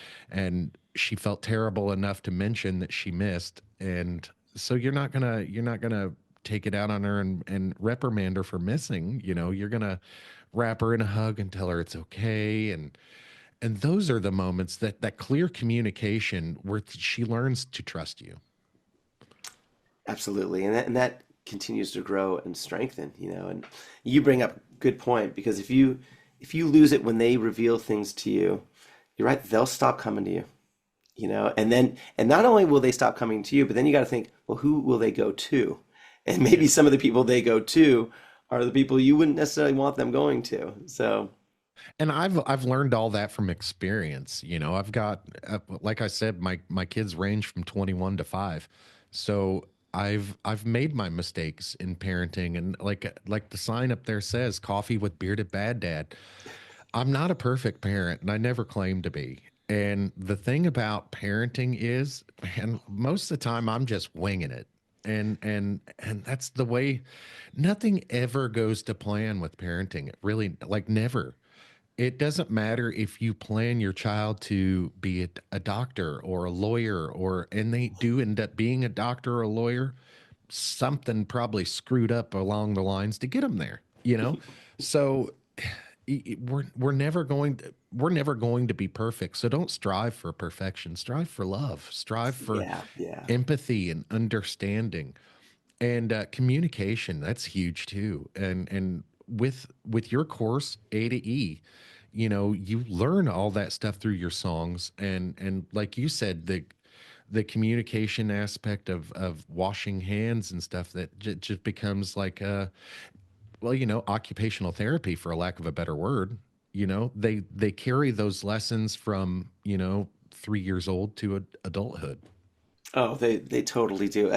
she felt terrible enough to mention that she missed, and so you're not gonna take it out on her and reprimand her for missing. You're gonna wrap her in a hug and tell her it's okay, and those are the moments that clear communication where she learns to trust you. Absolutely. And that continues to grow and strengthen. And you bring up a good point because if you lose it when they reveal things to you, you're right, they'll stop coming to you. And not only will they stop coming to you, but then you got to think, well, who will they go to? And maybe Yeah. some of the people they go to are the people you wouldn't necessarily want them going to. So, And I've learned all that from experience. I've got like I said, my kids range from 21 to 5. So I've made my mistakes in parenting, and like the sign up there says, coffee with bearded bad dad. I'm not a perfect parent and I never claimed to be. And the thing about parenting is, man, most of the time I'm just winging it. And that's the way. Nothing ever goes to plan with parenting. It really, like, never. It doesn't matter if you plan your child to be a doctor or a lawyer, and they do end up being a doctor or a lawyer, something probably screwed up along the lines to get them there. So we're never going to be perfect. So don't strive for perfection. Strive for love. Strive for yeah, yeah. empathy and understanding and communication. That's huge too. And with your course A to E, you learn all that stuff through your songs, and like you said, the communication aspect of washing hands and stuff that just becomes like well, occupational therapy, for a lack of a better word. They carry those lessons from 3 years old to adulthood. Oh, they totally do.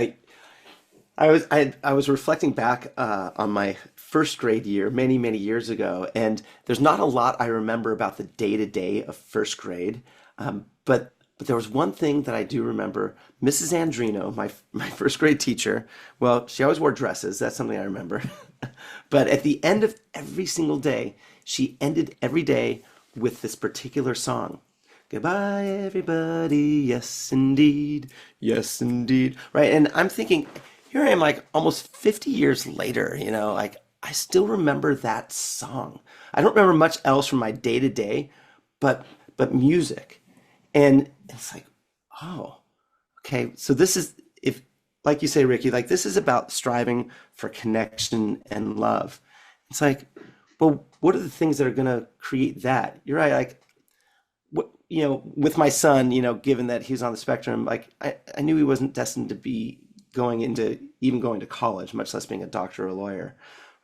I was reflecting back on my first grade year many years ago, and there's not a lot I remember about the day to day of first grade, but there was one thing that I do remember. Mrs. Andrino, my first grade teacher, well, she always wore dresses. That's something I remember. But at the end of every single day, she ended every day with this particular song. Goodbye, everybody. Yes, indeed. Yes, indeed. Right. And I'm thinking, here I am, like almost 50 years later, like I still remember that song. I don't remember much else from my day to day, but music. And it's like, oh, okay. So this is, if, like you say, Ricky, like this is about striving for connection and love. It's like, well, what are the things that are going to create that? You're right. Like, what, with my son, given that he's on the spectrum, like I knew he wasn't destined to be going to college, much less being a doctor or a lawyer,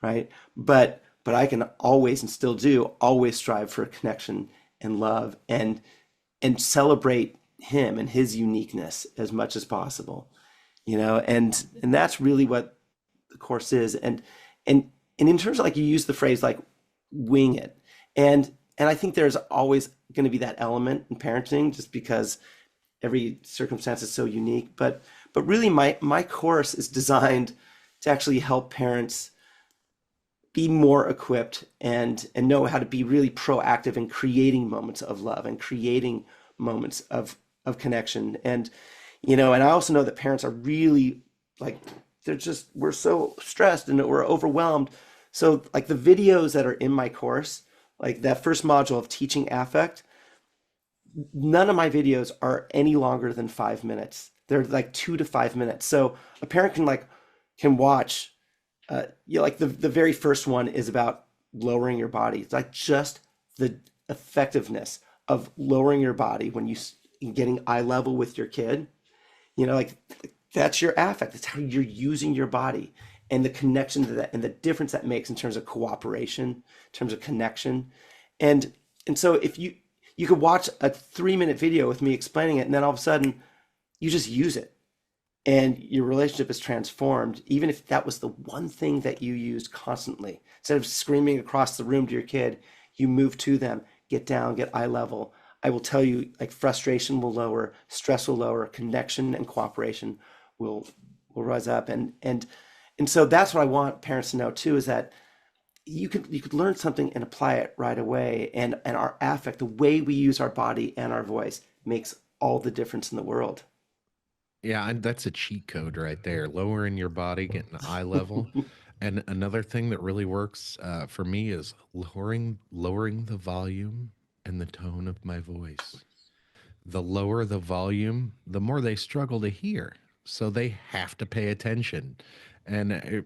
right? But I can always and still do always strive for connection and love and celebrate him and his uniqueness as much as possible, and that's really what the course is. And in terms of, like, you use the phrase like wing it, and I think there's always going to be that element in parenting, just because every circumstance is so unique. But really, my course is designed to actually help parents be more equipped and know how to be really proactive in creating moments of love and creating moments of connection. And I also know that parents are really, like, we're so stressed and we're overwhelmed. So, like, the videos that are in my course, like that first module of teaching affect, none of my videos are any longer than 5 minutes. They're like 2 to 5 minutes. So a parent can watch. Like the very first one is about lowering your body. It's like just the effectiveness of lowering your body when getting eye level with your kid. Like, that's your affect. It's how you're using your body and the connection to that and the difference that makes in terms of cooperation, in terms of connection. And so if you could watch a 3 minute video with me explaining it, and then all of a sudden you just use it and your relationship is transformed, even if that was the one thing that you used constantly. Instead of screaming across the room to your kid, you move to them, get down, get eye level. I will tell you, like, frustration will lower, stress will lower, connection and cooperation will rise up. And so that's what I want parents to know too, is that you could learn something and apply it right away. And our affect, the way we use our body and our voice, makes all the difference in the world. Yeah, and that's a cheat code right there. Lowering your body, getting eye level. And another thing that really works for me is lowering the volume and the tone of my voice. The lower the volume, the more they struggle to hear. So they have to pay attention. And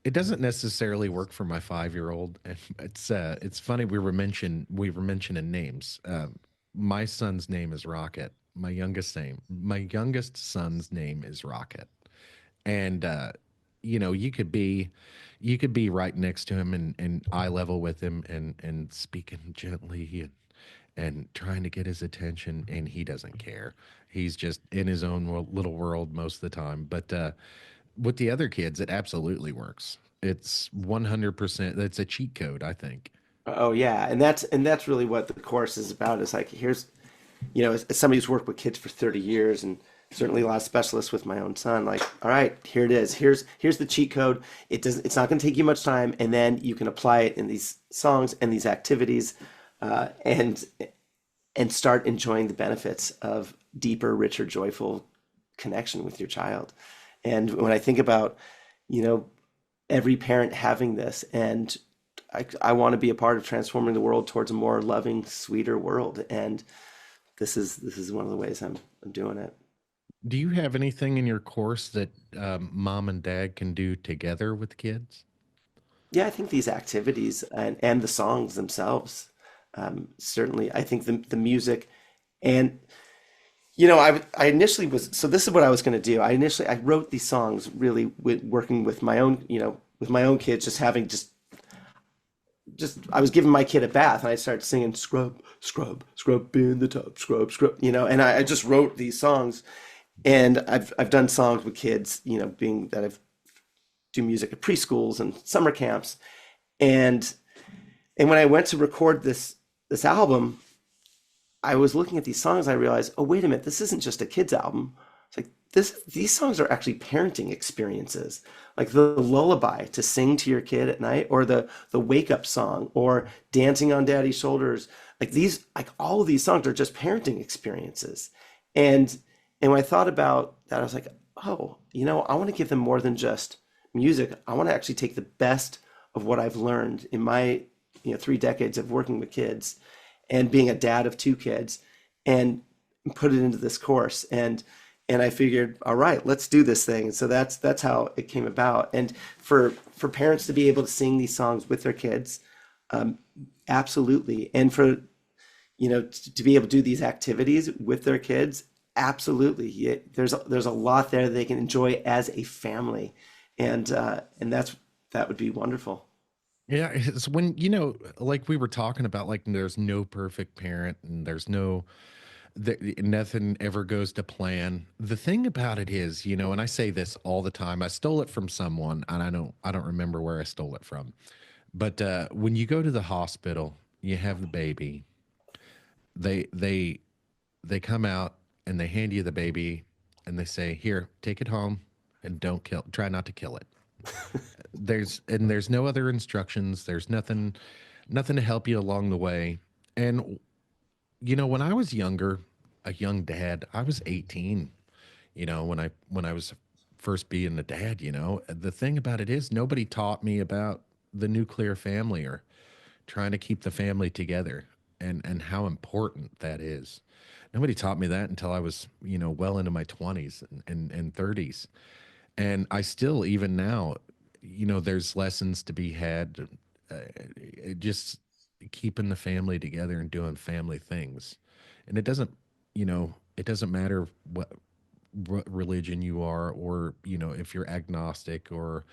it doesn't necessarily work for my 5-year-old. And it's funny, we were mentioning names. My son's name is Rocket. My youngest son's name is Rocket. And you could be right next to him and eye level with him and speaking gently and trying to get his attention, and he doesn't care. He's just in his own little world most of the time. But with the other kids, it absolutely works. It's 100%. It's a cheat code, I think. Oh yeah, and that's really what the course is about. Is like, here's, as somebody who's worked with kids for 30 years, and certainly a lot of specialists with my own son, like, all right, here it is. Here's the cheat code. It's not going to take you much time, and then you can apply it in these songs and these activities, and start enjoying the benefits of deeper, richer, joyful connection with your child. And when I think about, you know, every parent having this, and I want to be a part of transforming the world towards a more loving, sweeter world. And this is one of the ways I'm doing it. Do you have anything in your course that mom and dad can do together with kids? Yeah, I think these activities and the songs themselves, certainly, I think the music, and I initially was, so this is what I was going to do. I wrote these songs really working with my own, with my own kids, just having just just I was giving my kid a bath and I started singing scrub, scrub, scrub in the tub, scrub, scrub, and I just wrote these songs. And I've done songs with kids, being that I've do music at preschools and summer camps. And and when I went to record this album, I was looking at these songs, I realized, oh, wait a minute, this isn't just a kids album. It's like these songs are actually parenting experiences. Like the lullaby to sing to your kid at night, or the wake up song, or dancing on daddy's shoulders. Like all of these songs are just parenting experiences. And and when I thought about that, I was like, oh, I want to give them more than just music. I want to actually take the best of what I've learned in my 3 decades of working with kids and being a dad of two kids, and put it into this course. And I figured, all right, let's do this thing. So that's how it came about. And for parents to be able to sing these songs with their kids, um, absolutely. And for to be able to do these activities with their kids, absolutely. Yeah, there's a lot there they can enjoy as a family, and that would be wonderful. Yeah, it's when, like we were talking about, like there's no perfect parent and there's nothing ever goes to plan. The thing about it is, and I say this all the time, I stole it from someone and I don't remember where I stole it from. But when you go to the hospital, you have the baby, they they come out and they hand you the baby and they say, "Here, take it home and don't kill try not to kill it." There's no other instructions. There's nothing to help you along the way. And when I was younger, a young dad, I was 18, when I was first being a dad, the thing about it is nobody taught me about the nuclear family or trying to keep the family together and how important that is. Nobody taught me that until I was, well into my 20s and 30s. And I still, even now, there's lessons to be had, just keeping the family together and doing family things. And it doesn't matter what religion you are, or if you're agnostic, or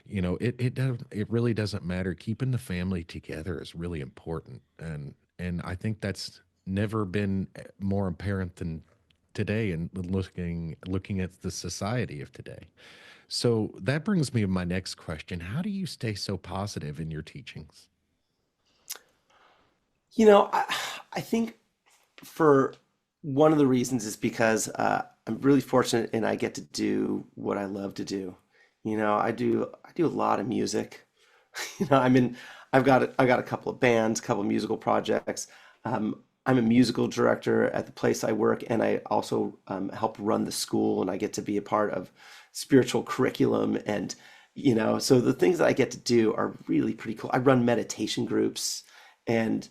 it really doesn't matter. Keeping the family together is really important, and I think that's never been more apparent than today, and looking at the society of today. So that brings me to my next question: how do you stay so positive in your teachings? I think for one of the reasons is because I'm really fortunate and I get to do what I love to do. I do a lot of music. I've got a couple of bands, a couple of musical projects. I'm a musical director at the place I work, and I also help run the school, and I get to be a part of spiritual curriculum, and so the things that I get to do are really pretty cool. I run meditation groups, and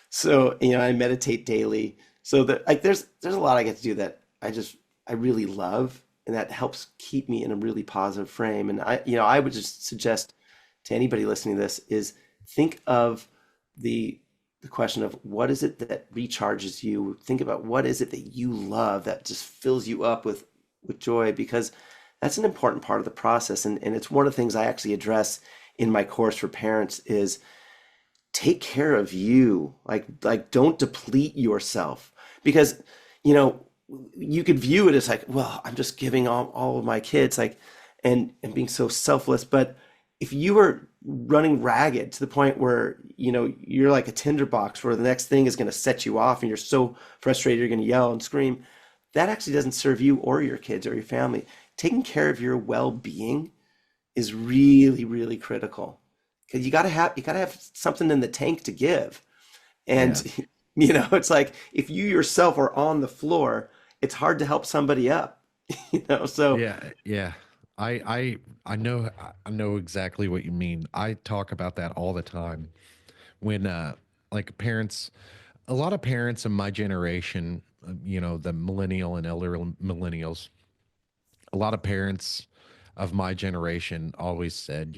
so I meditate daily. So that like there's a lot I get to do that I really love, and that helps keep me in a really positive frame. And I would just suggest to anybody listening to this is think of the the question of what is it that recharges you. Think about what is it that you love that just fills you up with joy, because that's an important part of the process. And it's one of the things I actually address in my course for parents is take care of you. Like don't deplete yourself, because you know you could view it as like, well, I'm just giving all of my kids, like, and being so selfless. But if you are running ragged to the point where you're like a tinderbox where the next thing is going to set you off and you're so frustrated you're going to yell and scream, that actually doesn't serve you or your kids or your family. Taking care of your well-being is really, really critical, because you got to have something in the tank to give. Yeah. And it's like if you yourself are on the floor, it's hard to help somebody up. So Yeah. I know exactly what you mean. I talk about that all the time when like parents, a lot of parents in my generation, the millennial and elder millennials, a lot of parents of my generation always said,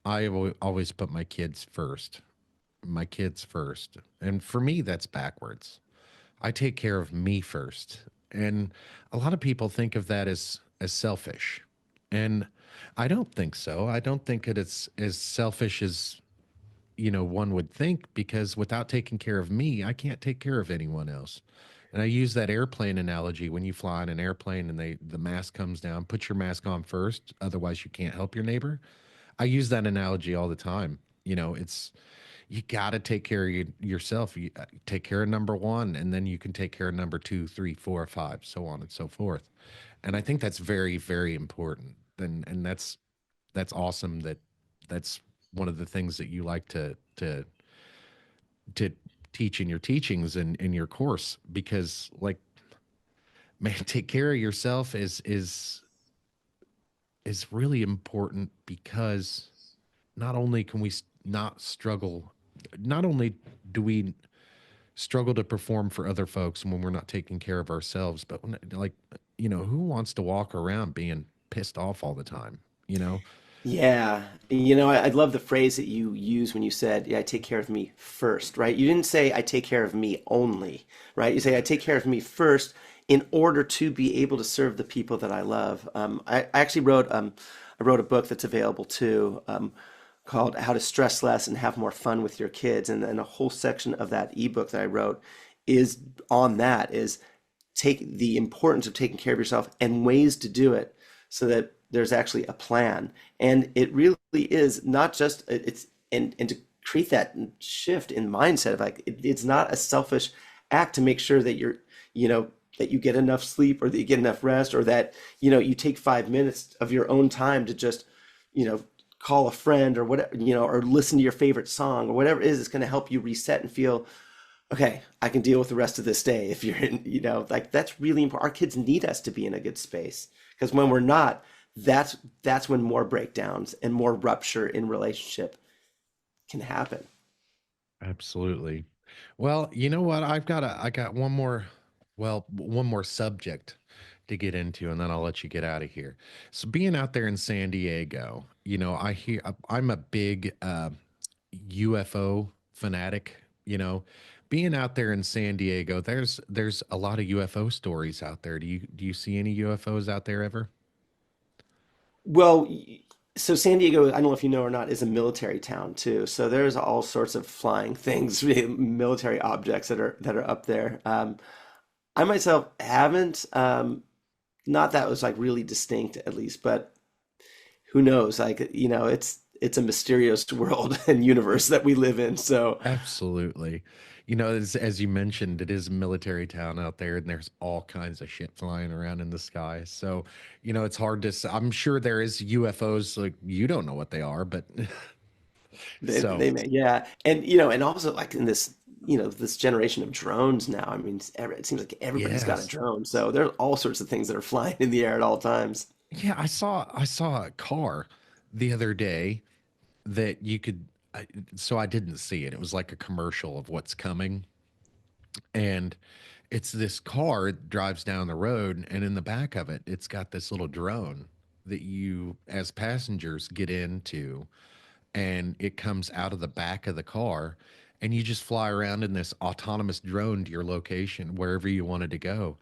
always put my kids first. My kids first. And for me that's backwards. I take care of me first. And a lot of people think of that as selfish. And I don't think so. I don't think that it's as selfish as one would think, because without taking care of me, I can't take care of anyone else. And I use that airplane analogy. When you fly in an airplane and the mask comes down, put your mask on first, otherwise you can't help your neighbor. I use that analogy all the time. It's you got to take care of yourself. You take care of number one, and then you can take care of number two, three, four, five, so on and so forth. And I think that's very, very important. And that's awesome. That's one of the things that you like to teach in your teachings and in your course, because, like, man, take care of yourself is really important, because not only can we not struggle, not only do we struggle to perform for other folks when we're not taking care of ourselves, but like, who wants to walk around being pissed off all the time, you know? Yeah, I love the phrase that you use when you said, "Yeah, I take care of me first," right? You didn't say, "I take care of me only," right? You say, "I take care of me first in order to be able to serve the people that I love." I actually I wrote a book that's available too, called "How to Stress Less and Have More Fun with Your Kids," and then a whole section of that ebook that I wrote is on that, is take the importance of taking care of yourself and ways to do it so that there's actually a plan. And it really is not just it's and to create that shift in mindset of like it's not a selfish act to make sure that you know that you get enough sleep, or that you get enough rest, or that you take 5 minutes of your own time to just you know call a friend, or whatever, or listen to your favorite song, or whatever it is. It's going to help you reset and feel okay, I can deal with the rest of this day. If you're in, like that's really important. Our kids need us to be in a good space, because when we're not, that's when more breakdowns and more rupture in relationship can happen. Absolutely. Well, you know what? I got one more, well, one more subject to get into, and then I'll let you get out of here. So, being out there in San Diego, I'm a big UFO fanatic. Being out there in San Diego, there's a lot of UFO stories out there. Do you see any UFOs out there ever? Well, so San Diego, I don't know if you know or not, is a military town too. So there's all sorts of flying things, military objects that are up there. I myself haven't, not that was like really distinct at least, but who knows? Like, it's a mysterious world and universe that we live in. So Absolutely. As you mentioned, it is a military town out there, and there's all kinds of shit flying around in the sky. So, it's hard to I'm sure there is UFOs, like, you don't know what they are, but so they may, yeah. And, and also like in this generation of drones now, I mean, it seems like everybody's got a yes. drone. So there's all sorts of things that are flying in the air at all times. Yeah, I saw a car the other day that you could so I didn't see it. It was like a commercial of what's coming. And it's this car, it drives down the road, and in the back of it, it's got this little drone that you, as passengers, get into, and it comes out of the back of the car, and you just fly around in this autonomous drone to your location, wherever you wanted to go.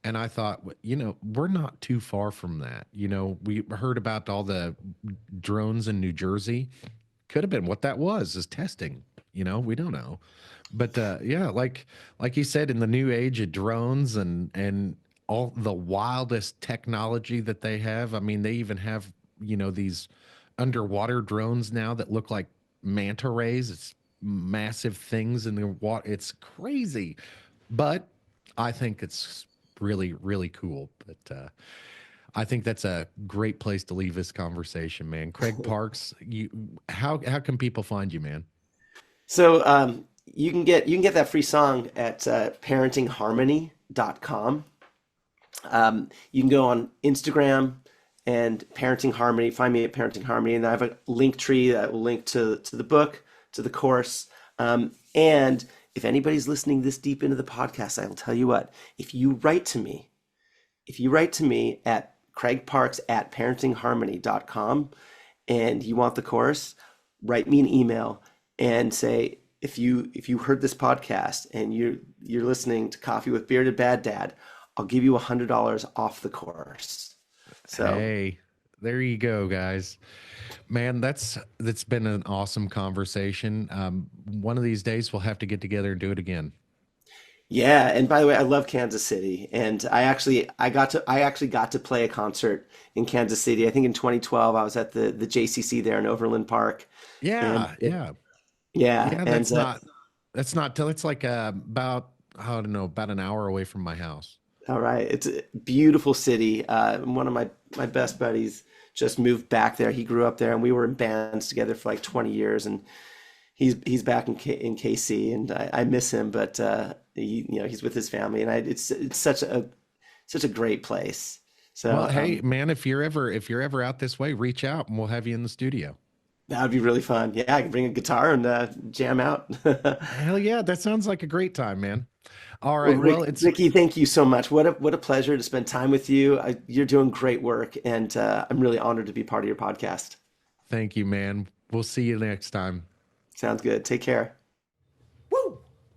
And I thought, we're not too far from that. We heard about all the drones in New Jersey. Could have been what that was, is testing. We don't know. But yeah, like you said, in the new age of drones and all the wildest technology that they have. I mean, they even have, these underwater drones now that look like manta rays. It's massive things in the water. It's crazy. But I think it's really, really cool. But I think that's a great place to leave this conversation, man. Craig Parks, how can people find you, man? So you can get that free song at parentingharmony.com. You can go on Instagram and Parenting Harmony. Find me at Parenting Harmony, and I have a link tree that will link to the book, to the course. And if anybody's listening this deep into the podcast, I will tell you what: if you write to me at Craig Parks at parentingharmony.com, and you want the course, write me an email and say, if you heard this podcast and you're listening to Coffee with Bearded Bad Dad, I'll give you $100 off the course. So Hey, there you go, guys. Man, that's been an awesome conversation. One of these days we'll have to get together and do it again. Yeah, and by the way, I love Kansas City, and I actually got to play a concert in Kansas City. I think in 2012 I was at the JCC there in Overland Park, and Yeah, yeah, yeah, yeah. and That's not till it's like about I don't know about an hour away from my house. all right, it's a beautiful city. One of my best buddies just moved back there. He grew up there, and we were in bands together for like 20 years, and he's back in KC, and I miss him, but he's with his family, and it's such a great place. Well, So hey, man, if you're ever out this way, reach out and we'll have you in the studio. that would be really fun. Yeah, I can bring a guitar and jam out. Hell yeah, that sounds like a great time, man. All Well, right, well, it's Ricky, thank you so much. What a pleasure to spend time with you. You're doing great work, and I'm really honored to be part of your podcast. thank you, man. We'll see you next time. Sounds good. Take care.